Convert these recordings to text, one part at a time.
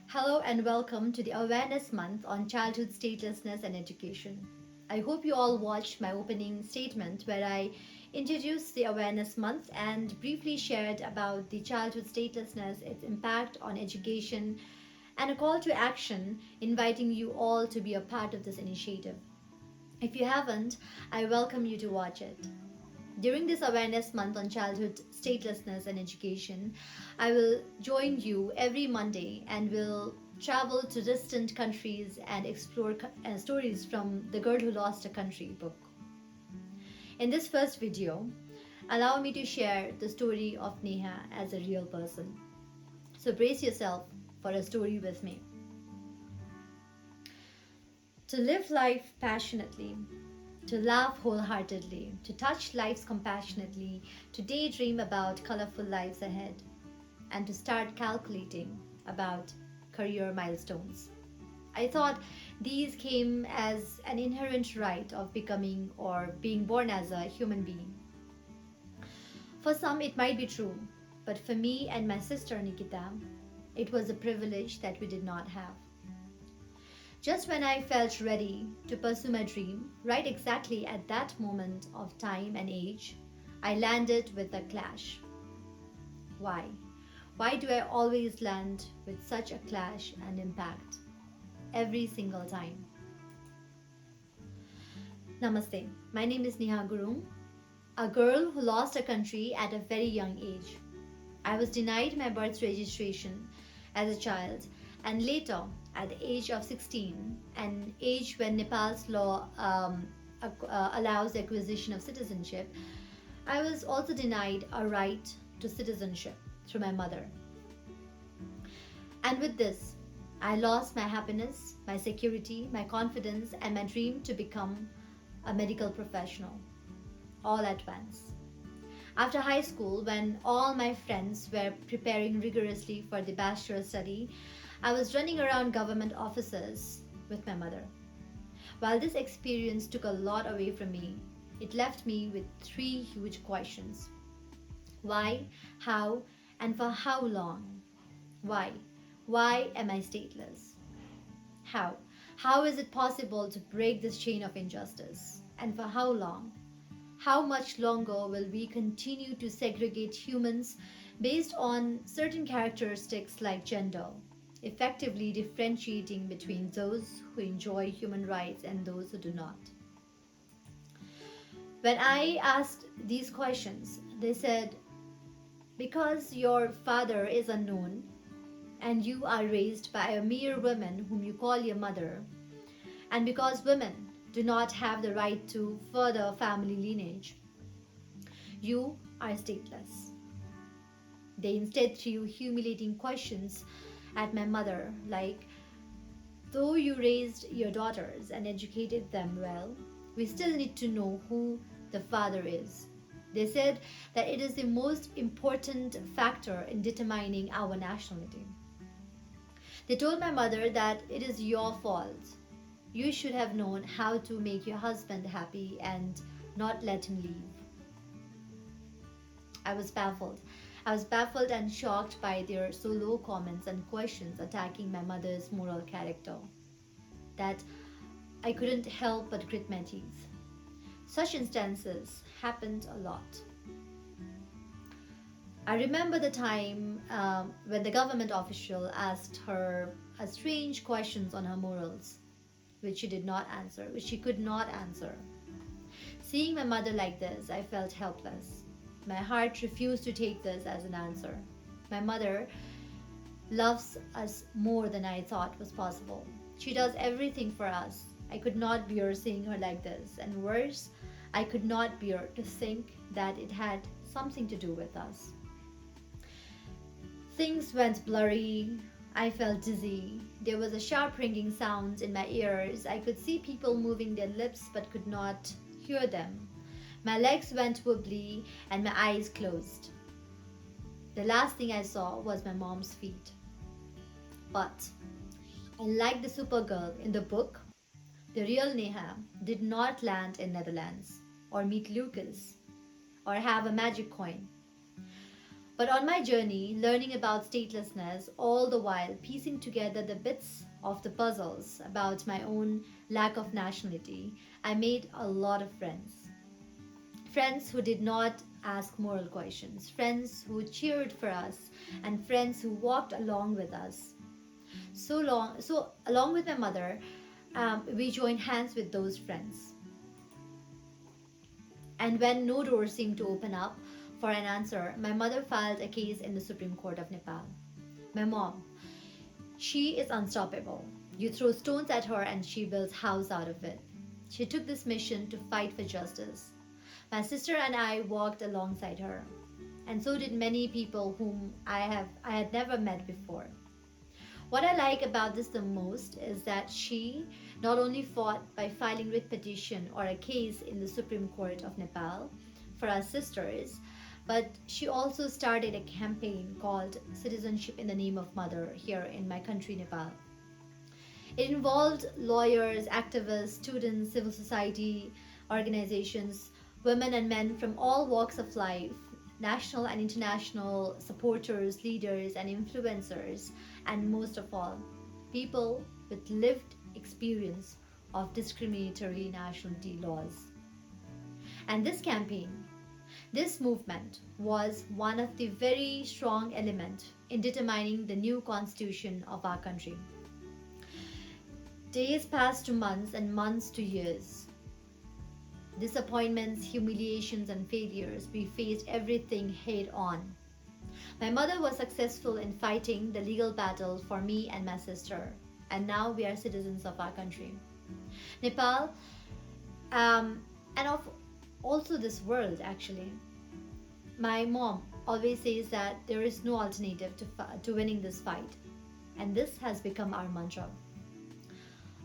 Hello and welcome to the Awareness Month on Childhood Statelessness and Education. I hope you all watched my opening statement where I introduced the Awareness Month and briefly shared about the childhood statelessness, its impact on education, and a call to action inviting you all to be a part of this initiative. If you haven't, I welcome you to watch it. During this Awareness Month on Childhood Statelessness and Education, I will join you every Monday and will travel to distant countries and explore stories from The Girl Who Lost a Country book. In this first video, allow me to share the story of Neha as a real person. So brace yourself for a story with me. To live life passionately, to laugh wholeheartedly, to touch lives compassionately, to daydream about colorful lives ahead, and to start calculating about career milestones. I thought these came as an inherent right of becoming or being born as a human being. For some, it might be true, but for me and my sister Nikita, it was a privilege that we did not have. Just when I felt ready to pursue my dream, right exactly at that moment of time and age, I landed with a clash. Why? Why do I always land with such a clash and impact? Every single time. Namaste. My name is Neha Gurung, a girl who lost her country at a very young age. I was denied my birth registration as a child and later at the age of 16, an age when Nepal's law allows the acquisition of citizenship, I was also denied a right to citizenship through my mother. And with this, I lost my happiness, my security, my confidence, and my dream to become a medical professional all at once. After high school, when all my friends were preparing rigorously for the bachelor study, I was running around government offices with my mother. While this experience took a lot away from me, it left me with three huge questions. Why, how, and for how long? Why? Why am I stateless? How? How is it possible to break this chain of injustice? And for how long? How much longer will we continue to segregate humans based on certain characteristics like gender, effectively differentiating between those who enjoy human rights and those who do not? When I asked these questions, they said, because your father is unknown and you are raised by a mere woman whom you call your mother, and because women do not have the right to further family lineage, you are stateless. They instead threw humiliating questions at my mother, like, though you raised your daughters and educated them well, we still need to know who the father is. They said that it is the most important factor in determining our nationality. They told my mother that it is your fault. You should have known how to make your husband happy and not let him leave. I was baffled. I was baffled and shocked by their solo comments and questions attacking my mother's moral character that I couldn't help but grit my teeth. Such instances happened a lot. I remember the time when the government official asked her a strange questions on her morals, which she did not answer, which she could not answer. Seeing my mother like this, I felt helpless. My heart refused to take this as an answer. My mother loves us more than I thought was possible. She does everything for us. I could not bear seeing her like this, and worse, I could not bear to think that it had something to do with us. Things went blurry. I felt dizzy. There was a sharp ringing sound in my ears. I could see people moving their lips but could not hear them. My legs went wobbly and my eyes closed. The last thing I saw was my mom's feet. But, unlike the Supergirl in the book, the real Neha did not land in Netherlands or meet Lucas or have a magic coin. But on my journey, learning about statelessness, all the while piecing together the bits of the puzzles about my own lack of nationality, I made a lot of friends. Friends who did not ask moral questions, friends who cheered for us, and friends who walked along with us. So along with my mother, we joined hands with those friends. And when no door seemed to open up for an answer, my mother filed a case in the Supreme Court of Nepal. My mom, she is unstoppable. You throw stones at her and she builds house out of it. She took this mission to fight for justice. My sister and I walked alongside her, and so did many people whom I had never met before. What I like about this the most is that she not only fought by filing writ petition or a case in the Supreme Court of Nepal for our sisters, but she also started a campaign called Citizenship in the Name of Mother here in my country, Nepal. It involved lawyers, activists, students, civil society organizations, women and men from all walks of life, national and international supporters, leaders, and influencers, and most of all, people with lived experience of discriminatory nationality laws. And this campaign, this movement was one of the very strong elements in determining the new constitution of our country. Days passed to months and months to years. Disappointments, humiliations, and failures, we faced everything head on. My mother was successful in fighting the legal battle for me and my sister, and now we are citizens of our country. Nepal, and of also this world actually. My mom always says that there is no alternative to winning this fight, and this has become our mantra.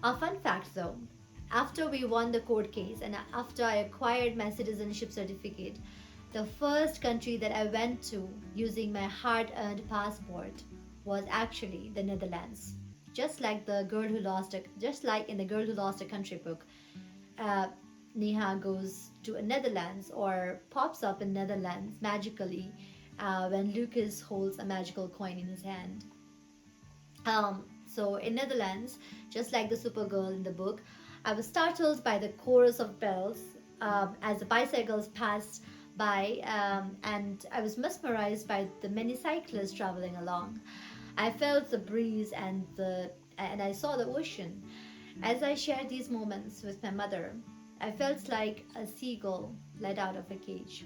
A fun fact though, after we won the court case and after I acquired my citizenship certificate, the first country that I went to using my hard earned passport was actually the Netherlands. Just like in the Girl Who Lost a Country book, uh, Neha goes to a Netherlands or pops up in Netherlands magically when Lucas holds a magical coin in his hand. So in Netherlands, just like the Supergirl in the book, I was startled by the chorus of bells as the bicycles passed by, and I was mesmerized by the many cyclists traveling along. I felt the breeze and I saw the ocean. As I shared these moments with my mother, I felt like a seagull let out of a cage.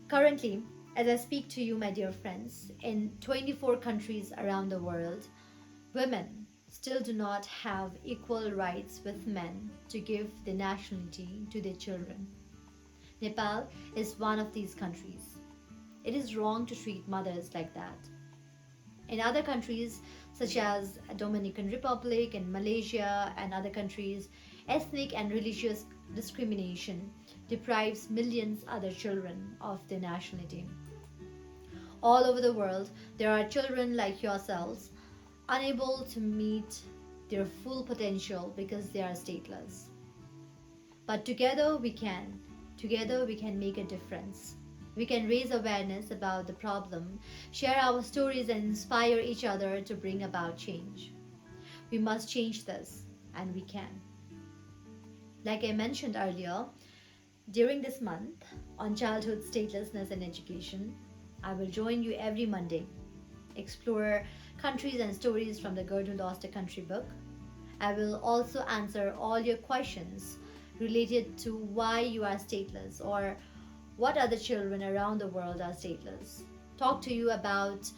Currently, as I speak to you, my dear friends, in 24 countries around the world, women still do not have equal rights with men to give the nationality to their children. Nepal is one of these countries. It is wrong to treat mothers like that. In other countries, such as Dominican Republic and Malaysia and other countries, ethnic and religious discrimination deprives millions other children of their nationality. All over the world, there are children like yourselves unable to meet their full potential because they are stateless. But together we can. Together we can make a difference. We can raise awareness about the problem, share our stories, and inspire each other to bring about change. We must change this, and we can. Like I mentioned earlier, during this month on childhood statelessness and education, I will join you every Monday, explore countries and stories from the Girl Who Lost a Country book. I will also answer all your questions related to why you are stateless or what other children around the world are stateless. Talk to you about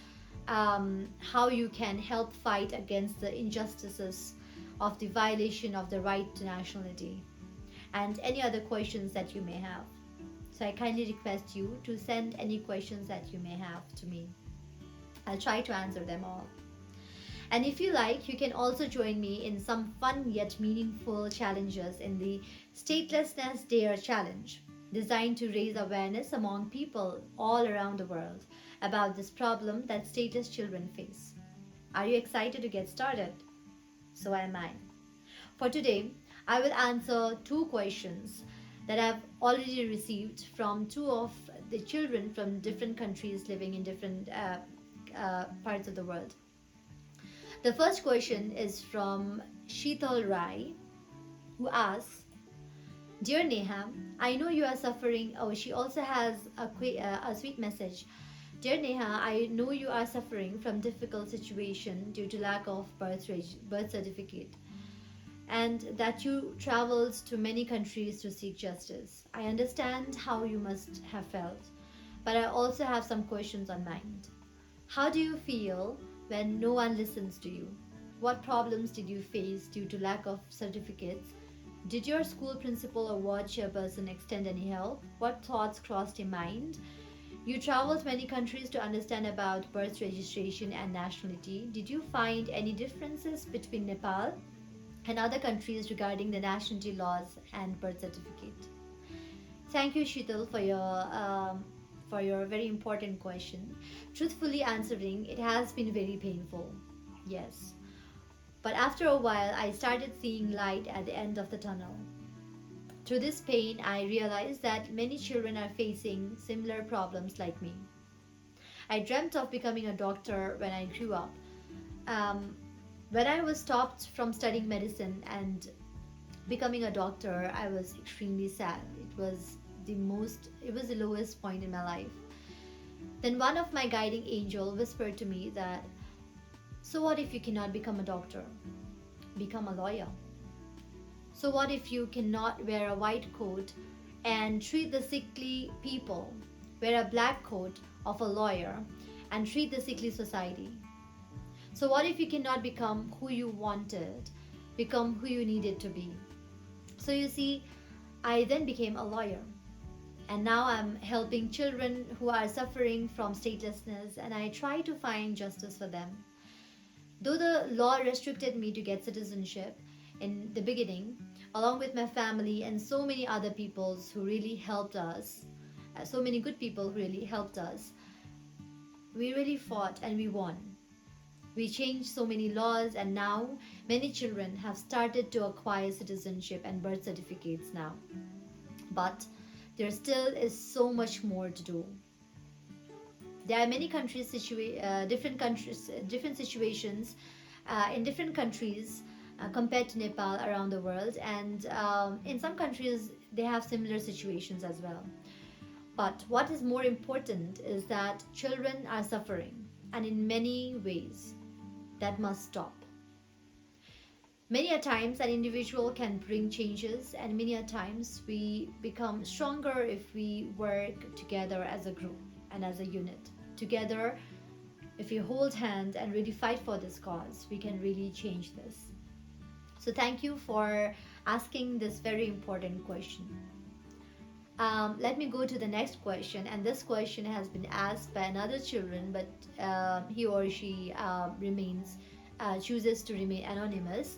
how you can help fight against the injustices of the violation of the right to nationality and any other questions that you may have. So I kindly request you to send any questions that you may have to me. I'll try to answer them all. And if you like, you can also join me in some fun yet meaningful challenges in the Statelessness Dare Challenge, designed to raise awareness among people all around the world about this problem that stateless children face. Are you excited to get started? So am I. For today, I will answer two questions that I've already received from two of the children from different countries living in different parts of the world. The first question is from Sheetal Rai, who asks, Dear Neha, I know you are suffering. Oh, she also has a sweet message. Dear Neha, I know you are suffering from difficult situation due to lack of birth certificate, and that you traveled to many countries to seek justice. I understand how you must have felt, but I also have some questions on mind. How do you feel when no one listens to you? What problems did you face due to lack of certificates? Did your school principal or ward chairperson extend any help? What thoughts crossed your mind? You traveled many countries to understand about birth registration and nationality. Did you find any differences between Nepal and other countries regarding the nationality laws and birth certificate? Thank you, Shital, for your very important question. Truthfully answering, it has been very painful. Yes. But after a while, I started seeing light at the end of the tunnel. Through this pain, I realized that many children are facing similar problems like me. I dreamt of becoming a doctor when I grew up. Um, when I was stopped from studying medicine and becoming a doctor, I was extremely sad. It was the lowest point in my life. Then one of my guiding angel whispered to me that, so what if you cannot become a doctor? Become a lawyer. So what if you cannot wear a white coat and treat the sickly people? Wear a black coat of a lawyer and treat the sickly society. So what if you cannot become who you wanted, become who you needed to be? So you see, I then became a lawyer. And now I'm helping children who are suffering from statelessness, and I try to find justice for them. Though the law restricted me to get citizenship in the beginning, along with my family and so many other peoples who really helped us, so many good people who really helped us, we really fought and we won. We changed so many laws, and now many children have started to acquire citizenship and birth certificates now. But there still is so much more to do. There are many different countries, different situations in different countries compared to Nepal around the world, and in some countries they have similar situations as well. But what is more important is that children are suffering, and in many ways that must stop. Many a times an individual can bring changes, and many a times we become stronger if we work together as a group and as a unit. Together, if we hold hands and really fight for this cause, we can really change this. So thank you for asking this very important question. Let me go to the next question, and this question has been asked by another children, but he or she chooses to remain anonymous.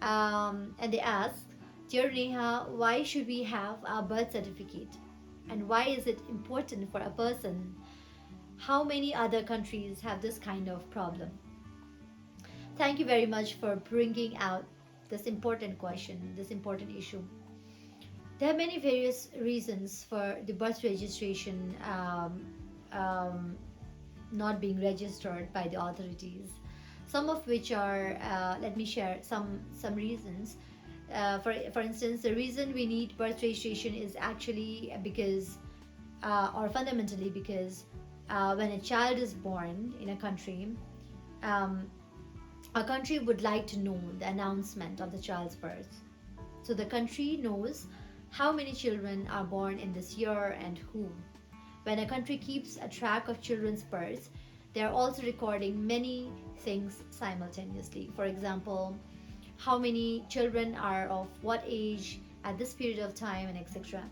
And they ask, Dear Neha, why should we have our birth certificate? And why is it important for a person? How many other countries have this kind of problem? Thank you very much for bringing out this important question, this important issue. There are many various reasons for the birth registration um, not being registered by the authorities. Some of which are, let me share some reasons. For instance, the reason we need birth registration is actually because, or fundamentally because, when a child is born in um, a country would like to know the announcement of the child's birth. So the country knows how many children are born in this year and who. When a country keeps a track of children's births, they are also recording many things simultaneously. For example, how many children are of what age at this period of time, and etc.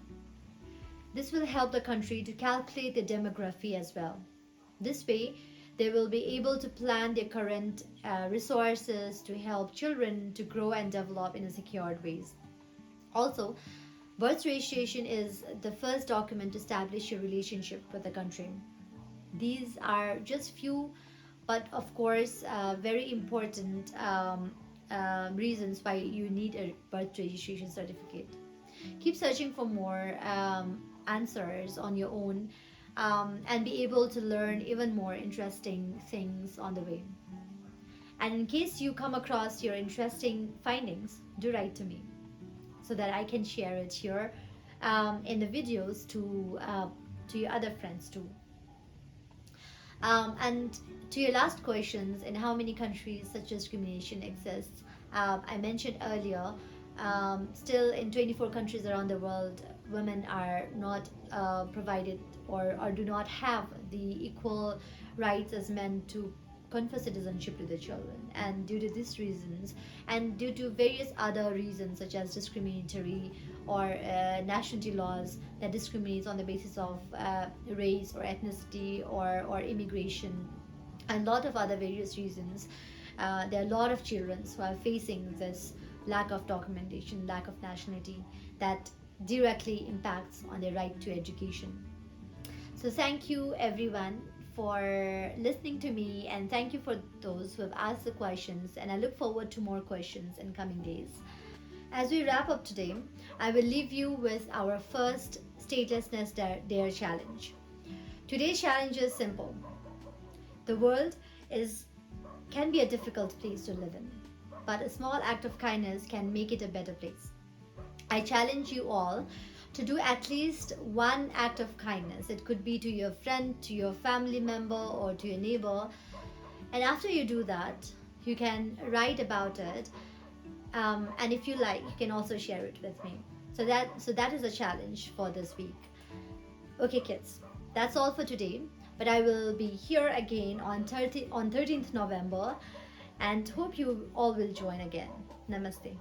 This will help the country to calculate the demography as well. This way, they will be able to plan their current resources to help children to grow and develop in a secured ways. Also, birth registration is the first document to establish your relationship with the country. These are just few, but of course, very important reasons why you need a birth registration certificate. Keep searching for more answers on your own. and be able to learn even more interesting things on the way. And in case you come across your interesting findings, do write to me so that I can share it here in the videos to your other friends too. And to your last questions, in how many countries such discrimination exists, I mentioned earlier, still in 24 countries around the world, women are not provided or do not have the equal rights as men to confer citizenship to their children. And due to these reasons, and due to various other reasons such as discriminatory or nationality laws that discriminates on the basis of race or ethnicity or immigration, and a lot of other various reasons, there are a lot of children who are facing this lack of documentation, lack of nationality that directly impacts on their right to education. So thank you everyone for listening to me, and thank you for those who have asked the questions, and I look forward to more questions in coming days. As we wrap up today, I will leave you with our first Statelessness Dare challenge. Today's challenge is simple. The world is can be a difficult place to live in, but a small act of kindness can make it a better place. I challenge you all to do at least one act of kindness. It could be to your friend, to your family member, or to your neighbor. And after you do that, you can write about it. And if you like, you can also share it with me. So that is a challenge for this week. Okay, kids, that's all for today. But I will be here again on 13th November, and hope you all will join again. Namaste.